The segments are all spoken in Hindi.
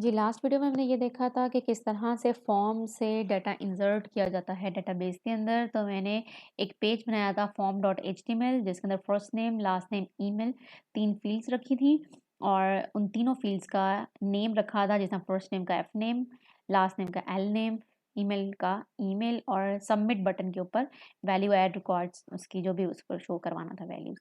जी, लास्ट वीडियो में हमने ये देखा था कि किस तरह से फॉर्म से डाटा इंसर्ट किया जाता है डेटाबेस के अंदर। तो मैंने एक पेज बनाया था form.html जिसके अंदर first name, last name, email 3 fields रखी थी और उन तीनों फील्ड्स का नेम रखा था, जिसमें फर्स्ट नेम का एफ नेम, लास्ट नेम का एल नेम, ईमेल का ईमेल और सबमिट बटन के ऊपर वैल्यू ऐड रिकॉर्ड्स उसकी जो भी उस पर शो करवाना था वैल्यूज़।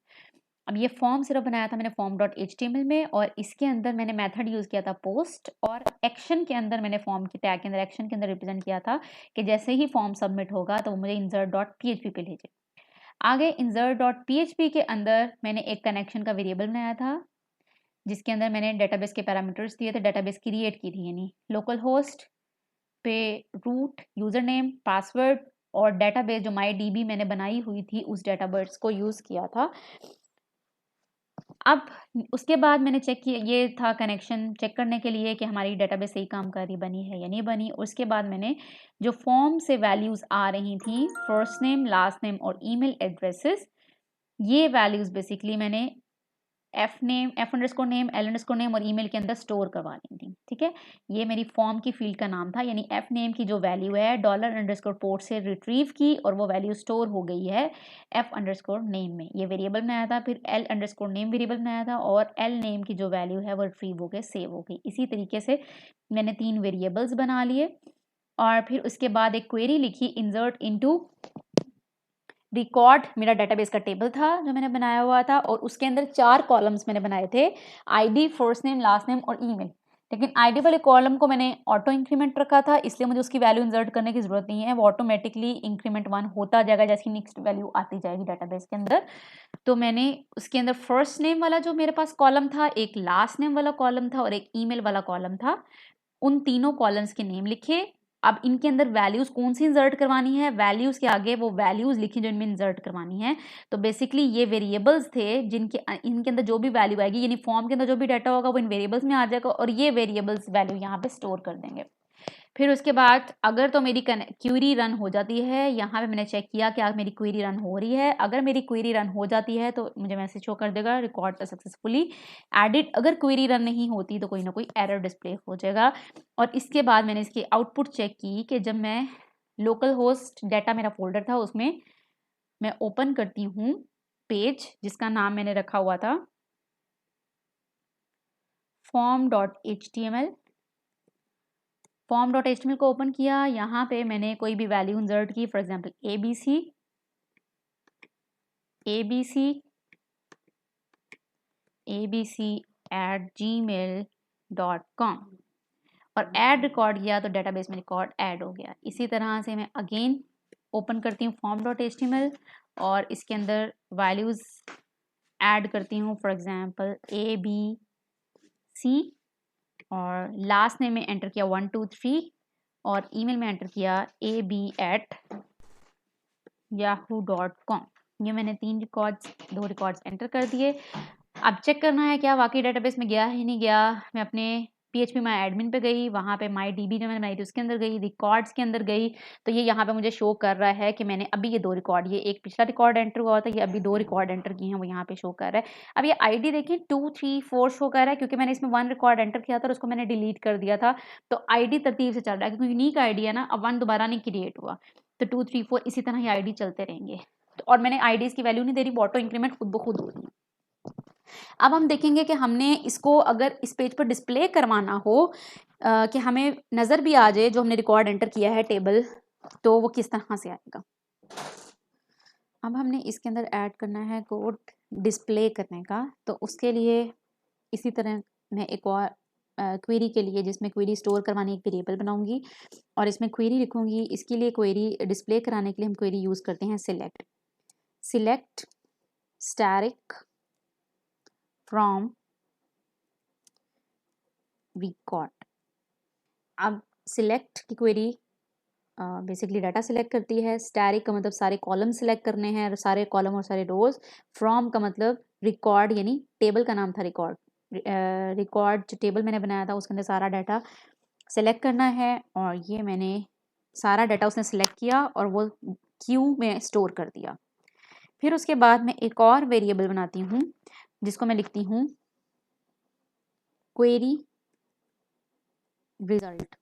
अब ये फॉर्म सिर्फ बनाया था मैंने form.html में और इसके अंदर मैंने मेथड यूज़ किया था पोस्ट और एक्शन के अंदर मैंने फॉर्म के टैग के अंदर एक्शन के अंदर रिप्रेजेंट किया था कि जैसे ही फॉर्म सबमिट होगा तो वो मुझे insert.php पे भेजे। आगे insert.php के अंदर मैंने एक कनेक्शन का वेरिएबल बनाया था जिसके अंदर मैंने डेटाबेस के पैरामीटर्स दिए थे, डेटाबेस क्रिएट की थी, यानी लोकल होस्ट पे रूट, यूज़र नेम, पासवर्ड और डेटाबेस जो MyDB मैंने बनाई हुई थी उस डेटाबेस को यूज़ किया था। अब उसके बाद मैंने चेक किया, ये था कनेक्शन चेक करने के लिए कि हमारी डेटाबेस सही काम कर रही बनी है या नहीं बनी। उसके बाद मैंने जो फॉर्म से वैल्यूज़ आ रही थी, फर्स्ट नेम, लास्ट नेम और ईमेल एड्रेसेस, ये वैल्यूज़ बेसिकली मैंने F name, F underscore name, L underscore name और ईमेल के अंदर स्टोर करवा ली थी। ठीक है, ये मेरी फॉर्म की फील्ड का नाम था, यानी एफ नेम की जो वैल्यू है डॉलर अंडरस्कोर पोर्ट से रिट्रीव की और वो वैल्यू स्टोर हो गई है एफ अंडरस्कोर नेम में। ये वेरिएबल बनाया था, फिर एल अंडरस्कोर नेम वेरिएबल बनाया था और एल नेम की जो वैल्यू है वो रिट्रीव हो गई, सेव हो गई। इसी तरीके से मैंने 3 वेरिएबल्स बना लिए और फिर उसके बाद एक क्वेरी लिखी, इंसर्ट इनटू रिकॉर्ड। मेरा डेटाबेस का टेबल था जो मैंने बनाया हुआ था और उसके अंदर 4 कॉलम्स मैंने बनाए थे, ID, first name, last name और ईमेल। लेकिन आईडी वाले कॉलम को मैंने ऑटो इंक्रीमेंट रखा था, इसलिए मुझे उसकी वैल्यू इंसर्ट करने की जरूरत नहीं है, वो ऑटोमेटिकली इंक्रीमेंट 1 होता जाएगा जैसी नेक्स्ट वैल्यू आती जाएगी डेटाबेस के अंदर। तो मैंने उसके अंदर फर्स्ट नेम वाला जो मेरे पास कॉलम था, एक लास्ट नेम वाला कॉलम था और एक ईमेल वाला कॉलम था, उन तीनों कॉलम्स के नेम लिखे। अब इनके अंदर वैल्यूज कौन सी इंसर्ट करवानी है, वैल्यूज के आगे वो वैल्यूज लिखी जो इनमें इंसर्ट करवानी है। तो बेसिकली ये वेरिएबल्स थे जिनके इनके अंदर जो भी वैल्यू आएगी, यानी फॉर्म के अंदर जो भी डाटा होगा वो इन वेरिएबल्स में आ जाएगा और ये वेरिएबल्स वैल्यू यहाँ पे स्टोर कर देंगे। फिर उसके बाद अगर तो मेरी क्वेरी रन हो जाती है, यहाँ पे मैंने चेक किया कि मेरी क्वेरी रन हो रही है। अगर मेरी क्वेरी रन हो जाती है तो मुझे मैसेज शो कर देगा रिकॉर्ड सक्सेसफुली एडिट। अगर क्वेरी रन नहीं होती तो कोई ना कोई एरर डिस्प्ले हो जाएगा। और इसके बाद मैंने इसकी आउटपुट चेक की कि जब मैं लोकल होस्ट डाटा मेरा फोल्डर था उसमें मैं ओपन करती हूँ पेज जिसका नाम मैंने रखा हुआ था form.html। form.html को ओपन किया, यहाँ पे मैंने कोई भी वैल्यू इंसर्ट की, फॉर एग्जांपल abc@gmail.com और ऐड रिकॉर्ड किया तो डेटाबेस में रिकॉर्ड ऐड हो गया। इसी तरह से मैं अगेन ओपन करती हूँ form.html और इसके अंदर वैल्यूज़ ऐड करती हूँ, फॉर एग्जांपल ABC और लास्ट नेम में एंटर किया 1 2 3 और ईमेल में एंटर किया ab@yahoo.com। ये मैंने 2 रिकॉर्ड्स एंटर कर दिए। अब चेक करना है क्या वाकई डेटाबेस में गया है नहीं गया। मैं अपने PHP माई एडमिन पे गई, वहाँ पे MyDB जो मैंने बनाई थी उसके अंदर गई, रिकॉर्ड्स के अंदर गई, तो ये यहाँ पे मुझे शो कर रहा है कि मैंने अभी ये 2 रिकॉर्ड, ये एक पिछला रिकॉर्ड एंटर हुआ था, ये अभी 2 रिकॉर्ड एंटर किए हैं, वो यहाँ पे शो कर रहा है। अब ये ID देखिए 2 3 4 शो कर रहा है क्योंकि मैंने इसमें 1 रिकॉर्ड एंटर किया था और उसको मैंने डिलीट कर दिया था। तो ID तरतीब से चल रहा है क्योंकि यूनिक ID है ना, अब 1 दोबारा नहीं क्रिएट हुआ, तो 2 3 4 इसी तरह ही ID चलते रहेंगे। तो और मैंने IDs की वैल्यू नहीं दे रही, ऑटो इंक्रीमेंट खुद ब खुद हो रही है। अब हम देखेंगे कि हमने इसको अगर इस पेज पर डिस्प्ले करवाना हो कि हमें नज़र भी आ जाए जो हमने रिकॉर्ड एंटर किया है टेबल, तो वो किस तरह से आएगा। अब हमने इसके अंदर ऐड करना है कोड डिस्प्ले करने का, तो उसके लिए इसी तरह मैं एक और क्वेरी के लिए, जिसमें क्वेरी स्टोर करवाने एक वेरिएबल बनाऊंगी और इसमें क्वेरी लिखूंगी। इसके लिए क्वेरी डिस्प्ले कराने के लिए हम क्वेरी यूज़ करते हैं सिलेक्ट स्टैटिक फ्रॉम रिकॉर्ड। अब सिलेक्ट की क्वेरी बेसिकली डाटा सिलेक्ट करती है, स्टैटिक का मतलब सारे कॉलम सिलेक्ट करने हैं, सारे कॉलम और सारे रोज, फ्रॉम का मतलब रिकॉर्ड, यानी टेबल का नाम था रिकॉर्ड, रिकॉर्ड जो टेबल मैंने बनाया था उसके अंदर सारा डाटा सेलेक्ट करना है और ये मैंने सारा डाटा उसने सेलेक्ट किया और वो क्यू में स्टोर कर दिया। फिर उसके बाद मैं एक और वेरिएबल बनाती हूँ जिसको मैं लिखती हूँ क्वेरी रिजल्ट।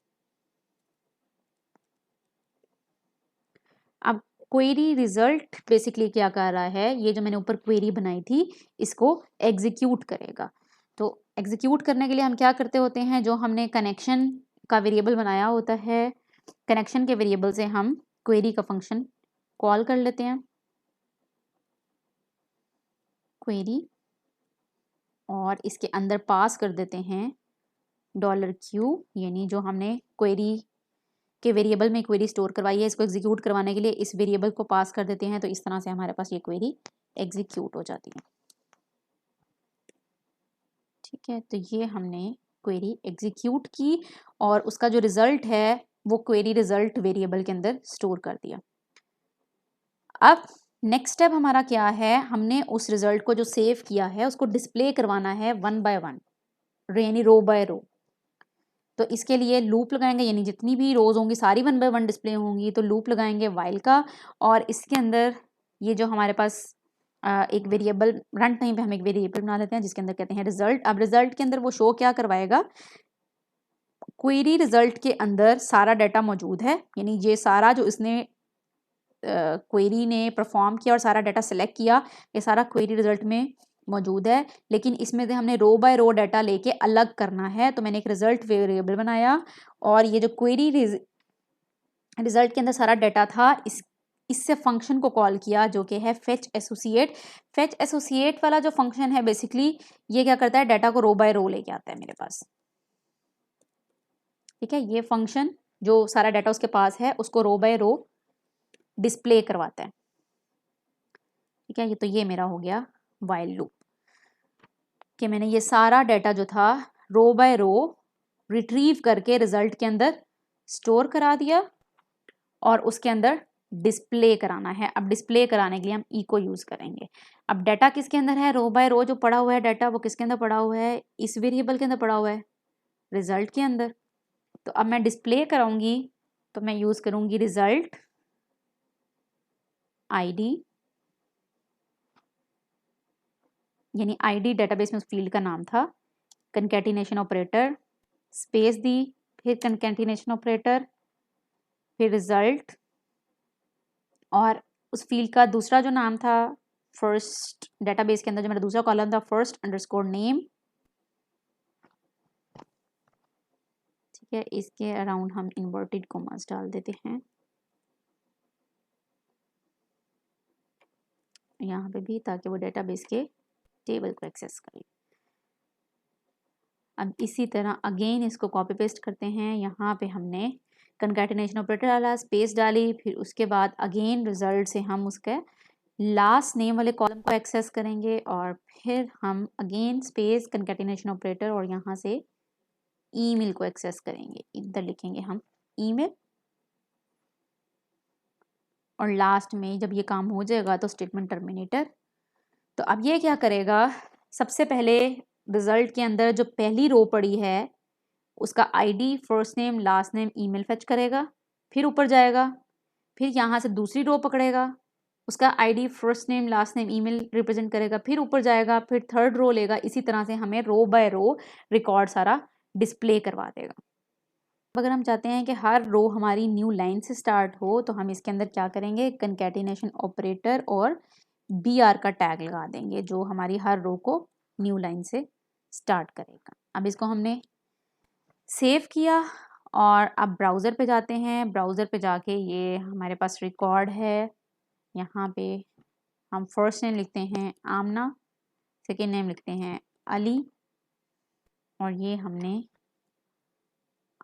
अब क्वेरी रिजल्ट बेसिकली क्या कर रहा है, ये जो मैंने ऊपर क्वेरी बनाई थी इसको एग्जीक्यूट करेगा। तो एग्जीक्यूट करने के लिए हम क्या करते होते हैं, जो हमने कनेक्शन का वेरिएबल बनाया होता है, कनेक्शन के वेरिएबल से हम क्वेरी का फंक्शन कॉल कर लेते हैं, क्वेरी, और इसके अंदर पास कर देते हैं $Q, यानी जो हमने क्वेरी के वेरिएबल में क्वेरी स्टोर करवाई है, इसको एग्जीक्यूट करवाने के लिए इस वेरिएबल को पास कर देते हैं। तो इस तरह से हमारे पास ये क्वेरी एग्जीक्यूट हो जाती है। ठीक है, तो ये हमने क्वेरी एग्जीक्यूट की और उसका जो रिजल्ट है वो क्वेरी रिजल्ट वेरिएबल के अंदर स्टोर कर दिया। अब नेक्स्ट स्टेप हमारा क्या है, हमने उस रिजल्ट को जो सेव किया है उसको डिस्प्ले करवाना है 1 by 1, यानी रो बाय रो। तो इसके लिए लूप लगाएंगे, यानी जितनी भी रोज होंगी सारी 1 by 1 डिस्प्ले होंगी, तो लूप लगाएंगे वाइल का, और इसके अंदर ये जो हमारे पास एक वेरिएबल रन टाइम पे हम एक वेरिएबल बना लेते हैं जिसके अंदर कहते हैं रिजल्ट। अब रिजल्ट के अंदर वो शो क्या करवाएगा, क्वेरी रिजल्ट के अंदर सारा डाटा मौजूद है, यानी ये सारा जो इसने क्वेरी ने परफॉर्म किया और सारा डाटा सेलेक्ट किया, ये सारा क्वेरी रिजल्ट में मौजूद है। लेकिन इसमें से हमने रो बाय रो डाटा लेके अलग करना है, तो मैंने एक रिजल्ट वेरिएबल बनाया और ये जो क्वेरी रिजल्ट के अंदर सारा डाटा था इससे फंक्शन को कॉल किया जो कि है फेच एसोसिएट। फेच एसोसिएट वाला जो फंक्शन है बेसिकली ये क्या करता है, डाटा को रो बाय रो लेके आता है मेरे पास। ठीक है, ये फंक्शन जो सारा डाटा उसके पास है उसको रो बाय रो डिस्प्ले करवाता है। ठीक है, ये तो ये मेरा हो गया वाइल लूप कि मैंने ये सारा डाटा जो था रो बाय रो रिट्रीव करके रिजल्ट के अंदर स्टोर करा दिया और उसके अंदर डिस्प्ले कराना है। अब डिस्प्ले कराने के लिए हम ई को यूज करेंगे। अब डाटा किसके अंदर है, रो बाय रो जो पड़ा हुआ है डाटा वो किसके अंदर पड़ा हुआ है, इस वेरिएबल के अंदर पड़ा हुआ है, रिजल्ट के अंदर। तो अब मैं डिस्प्ले कराऊंगी तो मैं यूज करूंगी रिजल्ट आईडी, यानी आईडी डेटाबेस में उस फील्ड का नाम था, कंकैटिनेशन ऑपरेटर, स्पेस दी, फिर कंकैटिनेशन ऑपरेटर, फिर रिजल्ट, और उस फील्ड का दूसरा जो नाम था फर्स्ट, डेटाबेस के अंदर जो मेरा दूसरा कॉलम था फर्स्ट अंडरस्कोर नेम। ठीक है, इसके अराउंड हम इन्वर्टेड कॉमास डाल देते हैं यहाँ पे भी, ताकि वो डेटाबेस के टेबल को एक्सेस करे। अब इसी तरह अगेन इसको कॉपी पेस्ट करते हैं, यहाँ पे हमने कंकैटिनेशन ऑपरेटर डाला, स्पेस डाली, फिर उसके बाद अगेन रिजल्ट से हम उसके लास्ट नेम वाले कॉलम को एक्सेस करेंगे और फिर हम अगेन स्पेस कंकैटिनेशन ऑपरेटर और यहाँ से ईमेल को एक्सेस करेंगे। इधर लिखेंगे हम ईमेल और लास्ट में जब ये काम हो जाएगा तो स्टेटमेंट टर्मिनेटर। तो अब ये क्या करेगा, सबसे पहले रिजल्ट के अंदर जो पहली रो पड़ी है उसका ID, first name, last name, email fetch करेगा, फिर ऊपर जाएगा, फिर यहाँ से दूसरी रो पकड़ेगा, उसका ID, first name, last name, email represent करेगा, फिर ऊपर जाएगा, फिर थर्ड रो लेगा। इसी तरह से हमें रो बाय रो रिकॉर्ड सारा डिस्प्ले करवा देगा। अगर हम चाहते हैं कि हर रो हमारी न्यू लाइन से स्टार्ट हो तो हम इसके अंदर क्या करेंगे, कंकैटिनेशन ऑपरेटर और BR का टैग लगा देंगे जो हमारी हर रो को न्यू लाइन से स्टार्ट करेगा। अब इसको हमने सेव किया और अब ब्राउज़र पे जाते हैं। ब्राउज़र पे जाके ये हमारे पास रिकॉर्ड है, यहाँ पे हम फर्स्ट नेम लिखते हैं आमना, सेकेंड नेम लिखते हैं अली, और ये हमने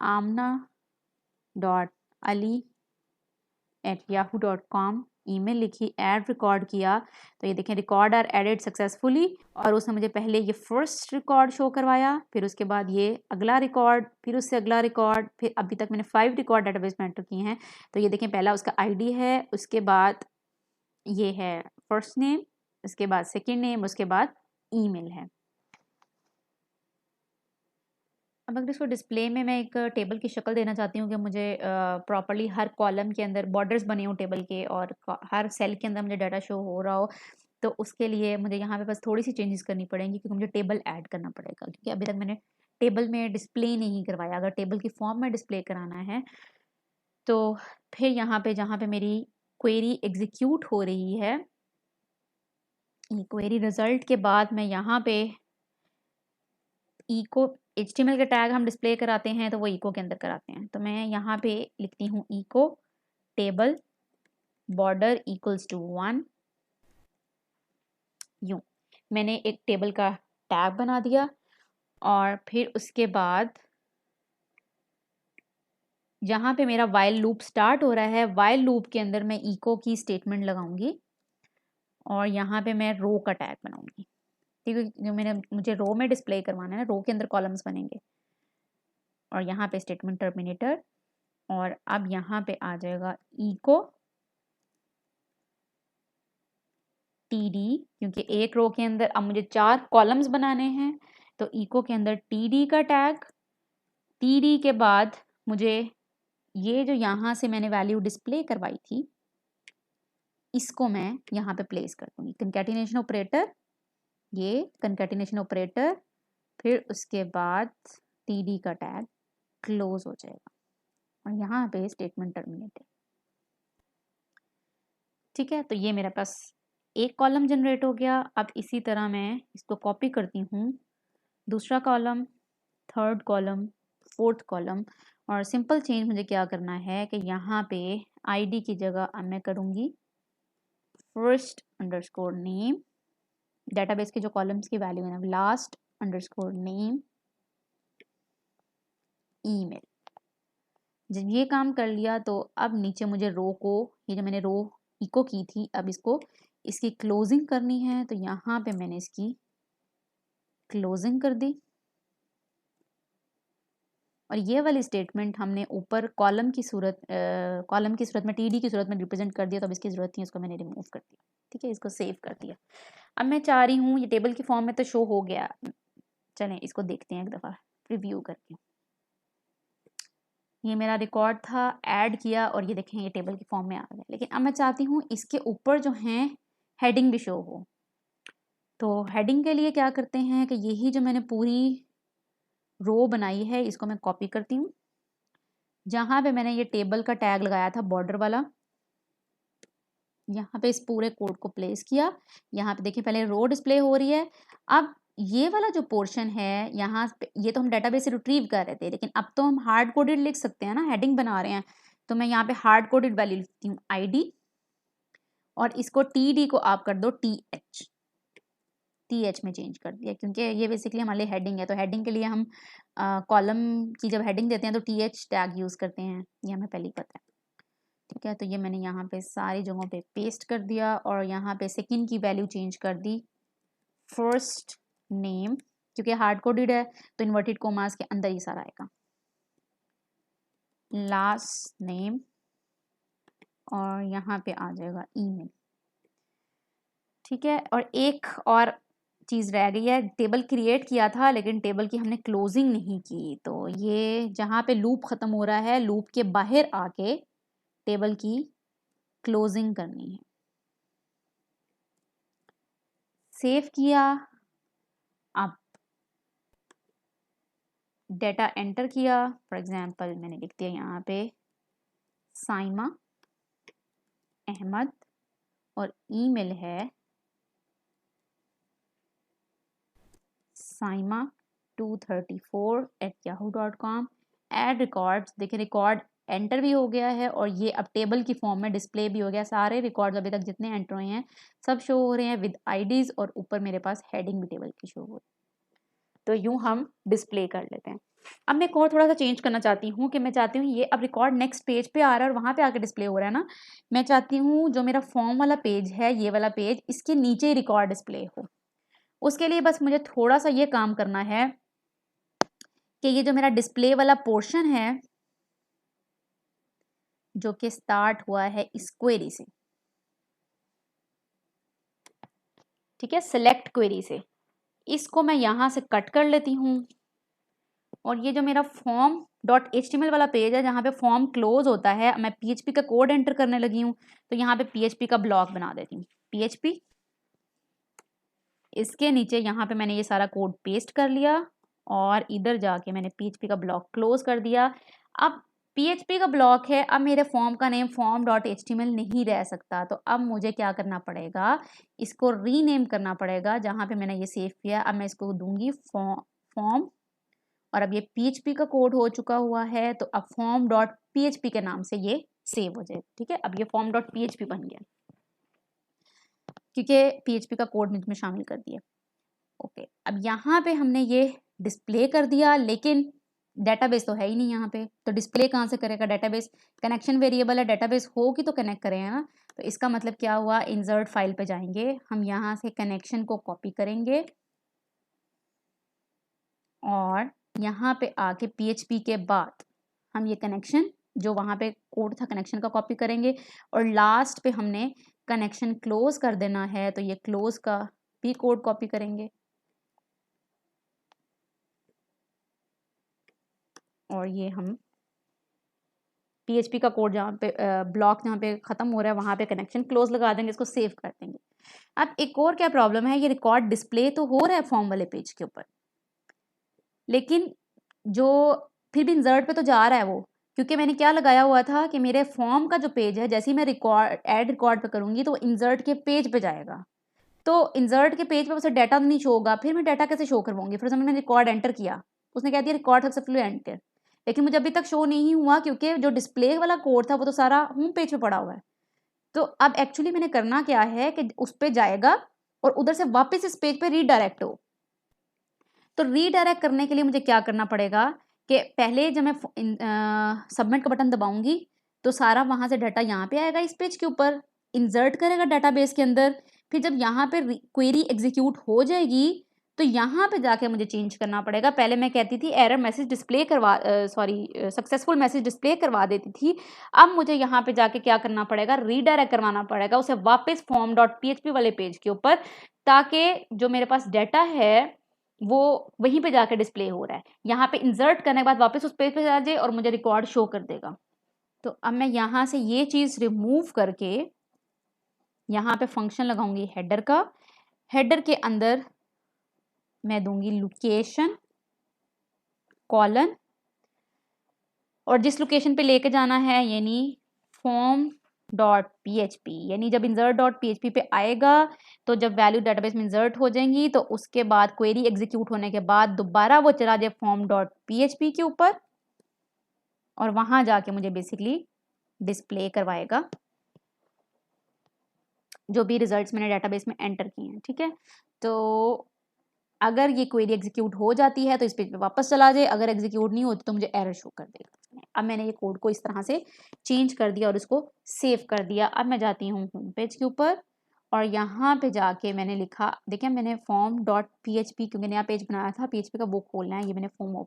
amna.ali@yahoo.com ईमेल लिखी, ऐड रिकॉर्ड किया। तो ये देखें रिकॉर्ड आर एडेड सक्सेसफुली, और उसने मुझे पहले ये फर्स्ट रिकॉर्ड शो करवाया, फिर उसके बाद ये अगला रिकॉर्ड, फिर उससे अगला रिकॉर्ड, फिर अभी तक मैंने 5 रिकॉर्ड डेटाबेस में एंटर किए हैं। तो ये देखें पहला उसका आईडी है, उसके बाद ये है फर्स्ट नेम, उसके बाद सेकेंड नेम, उसके बाद ईमेल है। अब अगर इसको डिस्प्ले में मैं एक टेबल की शक्ल देना चाहती हूँ कि मुझे प्रॉपर्ली हर कॉलम के अंदर बॉर्डर्स बने हों टेबल के और हर सेल के अंदर मुझे डाटा शो हो रहा हो, तो उसके लिए मुझे यहाँ पे बस थोड़ी सी चेंजेस करनी पड़ेंगी क्योंकि मुझे टेबल ऐड करना पड़ेगा, क्योंकि अभी तक मैंने टेबल में डिस्प्ले नहीं करवाया। अगर टेबल की फॉर्म में डिस्प्ले कराना है तो फिर यहाँ पे जहाँ पे मेरी क्वेरी एग्जीक्यूट हो रही है, ये क्वेरी रिजल्ट के बाद मैं यहाँ पे इको HTML के टैग हम डिस्प्ले कराते हैं तो वो इको के अंदर कराते हैं। तो मैं यहाँ पे लिखती हूँ echo table border equals to 1, यूँ मैंने एक टेबल का टैग बना दिया। और फिर उसके बाद जहाँ पे मेरा वाइल लूप स्टार्ट हो रहा है, वाइल लूप के अंदर मैं इको की स्टेटमेंट लगाऊंगी और यहाँ पे मैं रो का टैग बनाऊंगी। ठीक है, जो मुझे रो में डिस्प्ले करवाना है ना, रो के अंदर कॉलम्स बनेंगे। और यहाँ पे स्टेटमेंट टर्मिनेटर, और अब यहाँ पे आ जाएगा इको TD, क्योंकि एक रो के अंदर अब मुझे 4 कॉलम्स बनाने हैं तो इको के अंदर TD का टैग। TD के बाद मुझे ये जो यहाँ से मैंने वैल्यू डिस्प्ले करवाई थी इसको मैं यहाँ पे प्लेस कर दूंगी। कंकैटिनेशन ऑपरेटर, ये कंकैटिनेशन ऑपरेटर, फिर उसके बाद TD का टैग क्लोज हो जाएगा और यहाँ पे स्टेटमेंट टर्मिनेटेड। ठीक है, तो ये मेरे पास एक कॉलम जनरेट हो गया। अब इसी तरह मैं इसको कॉपी करती हूँ, दूसरा column, third column, fourth column. और सिंपल चेंज मुझे क्या करना है कि यहाँ पे ID की जगह अब मैं करूँगी फर्स्ट अंडरस्कोर नेम, डेटाबेस के जो कॉलम्स की वैल्यू है लास्ट अंडरस्कोर नेम ईमेल। जब ये काम कर लिया तो अब नीचे मुझे रो को, ये जो मैंने रो इको की थी, अब इसकी क्लोजिंग करनी है। तो यहाँ पे मैंने इसकी क्लोजिंग कर दी और ये वाली स्टेटमेंट हमने ऊपर कॉलम की सूरत में TD की सूरत में रिप्रेजेंट कर दिया। तो अब इसकी जरूरत नहीं, इसको मैंने रिमूव कर दिया। ठीक है, इसको सेव कर दिया। अब मैं चाह रही हूँ, ये टेबल की फॉर्म में तो शो हो गया, चलें इसको देखते हैं एक दफ़ा रिव्यू करके। ये मेरा रिकॉर्ड था, ऐड किया और ये देखें ये टेबल की फॉर्म में आ गया। लेकिन अब मैं चाहती हूँ इसके ऊपर जो हैं हेडिंग भी शो हो। तो हेडिंग के लिए क्या करते हैं कि यही जो मैंने पूरी रो बनाई है इसको मैं कॉपी करती हूँ। जहाँ पे मैंने ये टेबल का टैग लगाया था बॉर्डर वाला, यहाँ पे इस पूरे कोड को प्लेस किया। यहाँ पे देखिए पहले रो डिस्प्ले हो रही है। अब ये वाला जो पोर्शन है यहाँ पे, ये तो हम डेटाबेस से रिट्रीव कर रहे थे, लेकिन अब तो हम हार्ड कोडेड लिख सकते हैं ना, हेडिंग बना रहे हैं। तो मैं यहाँ पे हार्ड कोडेड वैल्यू लिखती हूँ ID, और इसको TD को आप कर दो TH में चेंज कर दिया, क्योंकि ये बेसिकली हमारे लिए हेडिंग है। तो हेडिंग के लिए हम कॉलम की जब हेडिंग देते हैं तो TH टैग यूज़ करते हैं, ये हमें पहले ही पता है। ठीक है, तो ये मैंने यहाँ पे सारी जगहों पे पेस्ट कर दिया और यहाँ पे सेकंड की वैल्यू चेंज कर दी फर्स्ट नेम, क्योंकि हार्ड कोडेड है तो इन्वर्टेड कोमास के अंदर ही सारा आएगा, लास्ट नेम, और यहाँ पे आ जाएगा ईमेल। ठीक है, और एक और चीज़ रह गई है, टेबल क्रिएट किया था लेकिन टेबल की हमने क्लोजिंग नहीं की। तो ये जहाँ पे लूप ख़त्म हो रहा है, लूप के बाहर आके टेबल की क्लोजिंग करनी है। सेव किया, अब डेटा एंटर किया। फॉर एग्जांपल मैंने लिख दिया यहाँ पे साइमा अहमद और ईमेल है saima234@yahoo.com। ऐड रिकॉर्ड्स, देखिए रिकॉर्ड एंटर भी हो गया है और ये अब टेबल की फॉर्म में डिस्प्ले भी हो गया। सारे रिकॉर्ड्स अभी तक जितने एंटर हुए हैं सब शो हो रहे हैं विद IDs, और ऊपर मेरे पास हेडिंग भी टेबल की शो हो रही है। तो यूँ हम डिस्प्ले कर लेते हैं। अब मैं एक और थोड़ा सा चेंज करना चाहती हूँ कि मैं चाहती हूँ ये अब रिकॉर्ड नेक्स्ट पेज पे आ रहा है और वहाँ पे आके डिस्प्ले हो रहा है ना, मैं चाहती हूँ जो मेरा फॉर्म वाला पेज है, ये वाला पेज, इसके नीचे ही रिकॉर्ड डिस्प्ले हो। उसके लिए बस मुझे थोड़ा सा ये काम करना है कि ये जो मेरा डिस्प्ले वाला पोर्शन है जो कि स्टार्ट हुआ है इस क्वेरी से, ठीक है, सेलेक्ट क्वेरी से, इसको मैं यहाँ से कट कर लेती हूँ। और ये जो मेरा form.html वाला पेज है जहाँ पे फॉर्म क्लोज होता है, मैं PHP का कोड एंटर करने लगी हूँ। तो यहाँ पे PHP का ब्लॉक बना देती हूँ, PHP, इसके नीचे यहाँ पे मैंने ये सारा कोड पेस्ट कर लिया और इधर जाके मैंने PHP का ब्लॉक क्लोज कर दिया। अब PHP का ब्लॉक है, अब मेरे फॉर्म का नेम form.html नहीं रह सकता, तो अब मुझे क्या करना पड़ेगा, इसको रीनेम करना पड़ेगा। जहाँ पे मैंने ये सेव किया, अब मैं इसको दूंगी फॉर्म, और अब ये PHP का कोड हो चुका हुआ है, तो अब form.php के नाम से ये सेव हो जाए। ठीक है, अब ये form.php बन गया क्योंकि PHP का कोड में शामिल कर दिया। ओके, अब यहाँ पे हमने ये डिस्प्ले कर दिया, लेकिन डेटाबेस तो है ही नहीं यहाँ पे, तो डिस्प्ले कहाँ से करेगा डेटाबेस? कनेक्शन वेरिएबल है, डेटाबेस होगी तो कनेक्ट करेंगे ना। तो इसका मतलब क्या हुआ, इंसर्ट फाइल पे जाएंगे, हम यहाँ से कनेक्शन को कॉपी करेंगे और यहाँ पे आके PHP के बाद हम ये कनेक्शन जो वहाँ पे कोड था कनेक्शन का कॉपी करेंगे, और लास्ट पे हमने कनेक्शन क्लोज कर देना है, तो ये क्लोज का भी कोड कॉपी करेंगे और ये हम PHP का कोड जहाँ पे ब्लॉक जहाँ पे ख़त्म हो रहा है वहाँ पे कनेक्शन क्लोज लगा देंगे, इसको सेव कर देंगे। अब एक और क्या प्रॉब्लम है, ये रिकॉर्ड डिस्प्ले तो हो रहा है फॉर्म वाले पेज के ऊपर, लेकिन जो फिर भी इंसर्ट पे तो जा रहा है वो, क्योंकि मैंने क्या लगाया हुआ था कि मेरे फॉर्म का जो पेज है, जैसे ही मैं ऐड रिकॉर्ड पे करूँगी तो इंसर्ट के पेज पे जाएगा, तो इंसर्ट के पेज पे उसे डाटा नहीं शो होगा, फिर मैं डाटा कैसे शो करवाऊंगी? फिर मैंने रिकॉर्ड एंटर किया, उसने कह दिया रिकॉर्ड सक्सेसफुली एंटर, लेकिन मुझे अभी तक शो नहीं हुआ क्योंकि जो डिस्प्ले वाला कोड था वो तो सारा होम पेज पे पड़ा हुआ है। तो अब एक्चुअली मैंने करना क्या है कि उस पर जाएगा और उधर से वापस इस पेज पे रीडायरेक्ट हो। तो रीडायरेक्ट करने के लिए मुझे क्या करना पड़ेगा कि पहले जब मैं सबमिट का बटन दबाऊंगी तो सारा वहां से डाटा यहाँ पे आएगा, इस पेज के ऊपर इंसर्ट करेगा डाटाबेस के अंदर। फिर जब यहाँ पे क्वेरी एग्जीक्यूट हो जाएगी तो यहाँ पे जाके मुझे चेंज करना पड़ेगा। पहले मैं कहती थी एरर मैसेज डिस्प्ले करवा सक्सेसफुल मैसेज डिस्प्ले करवा देती थी, अब मुझे यहाँ पे जाके क्या करना पड़ेगा, रीडायरेक्ट करवाना पड़ेगा उसे वापस form.php वाले पेज के ऊपर, ताकि जो मेरे पास डाटा है वो वहीं पे जाकर डिस्प्ले हो रहा है, यहाँ पे इंसर्ट करने के बाद वापस उस पेज पे आ जाए और मुझे रिकॉर्ड शो कर देगा। तो अब मैं यहाँ से ये चीज़ रिमूव करके यहाँ पे फंक्शन लगाऊंगी हेडर का, हेडर के अंदर मैं दूंगी लोकेशन कॉलन, और जिस लोकेशन पे लेके जाना है यानी form.php, यानी जब insert.php पे आएगा तो जब वैल्यू डेटाबेस में इंसर्ट हो जाएंगी तो उसके बाद क्वेरी एग्जीक्यूट होने के बाद दोबारा वो चला जाए form.php के ऊपर और वहां जाके मुझे बेसिकली डिस्प्ले करवाएगा जो भी रिजल्ट्स मैंने डेटाबेस में एंटर किए हैं। ठीक है, तो अगर ये क्वेरी एग्जीक्यूट हो जाती है तो इस पेज पे वापस चला जाए, अगर एग्जीक्यूट नहीं होती तो मुझे एरर शो कर देगा। अब मैंने ये कोड को इस तरह से चेंज कर दिया और इसको सेव कर दिया। अब मैं जाती हूँ होम पेज के ऊपर और यहाँ पे जाके मैंने लिखा, देखिए मैंने form.php क्योंकि नया पेज बनाया था PHP का वो खोलना है, ये मैंने फॉर्म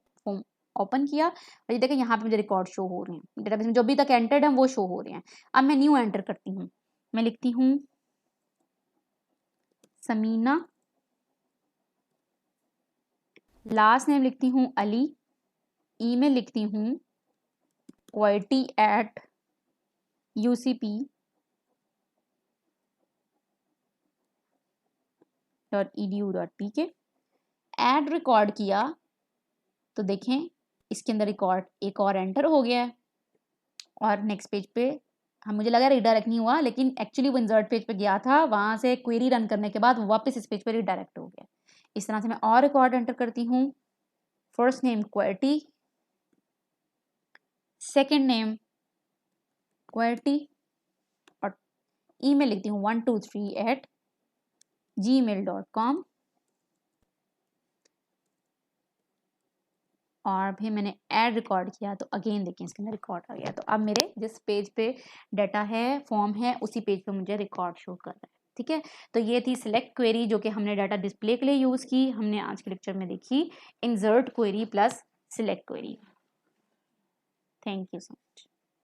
ओपन किया और ये देखें यहाँ पे मुझे रिकॉर्ड शो हो रहे हैं, डेटाबेस में जो अभी तक एंटर्ड है वो शो हो रहे हैं। अब मैं न्यू एंटर करती हूँ, मैं लिखती हूँ समीना, लास्ट नेम लिखती हूँ अली, ईमेल लिखती हूँ qwerty@ucp.edu.pk। ऐड रिकॉर्ड किया तो देखें इसके अंदर रिकॉर्ड एक और एंटर हो गया है और नेक्स्ट पेज पे मुझे लगा रीडायरेक्ट नहीं हुआ, लेकिन एक्चुअली वो इंसर्ट पेज पे गया था, वहां से क्वेरी रन करने के बाद वापस इस पेज पे रीडायरेक्ट हो गया। इस तरह से मैं और रिकॉर्ड एंटर करती हूँ, first name QWERTY, second name QWERTY और ईमेल लिखती हूँ 123@gmail.com और फिर मैंने ऐड रिकॉर्ड किया तो अगेन देखिए इसके अंदर रिकॉर्ड आ गया। तो अब मेरे जिस पेज पे डाटा है फॉर्म है उसी पेज पे मुझे रिकॉर्ड शो कर रहा है। ठीक है, तो ये थी सिलेक्ट क्वेरी जो कि हमने डाटा डिस्प्ले के लिए यूज़ की, हमने आज के लेक्चर में देखी insert query plus select query. Thank you so much.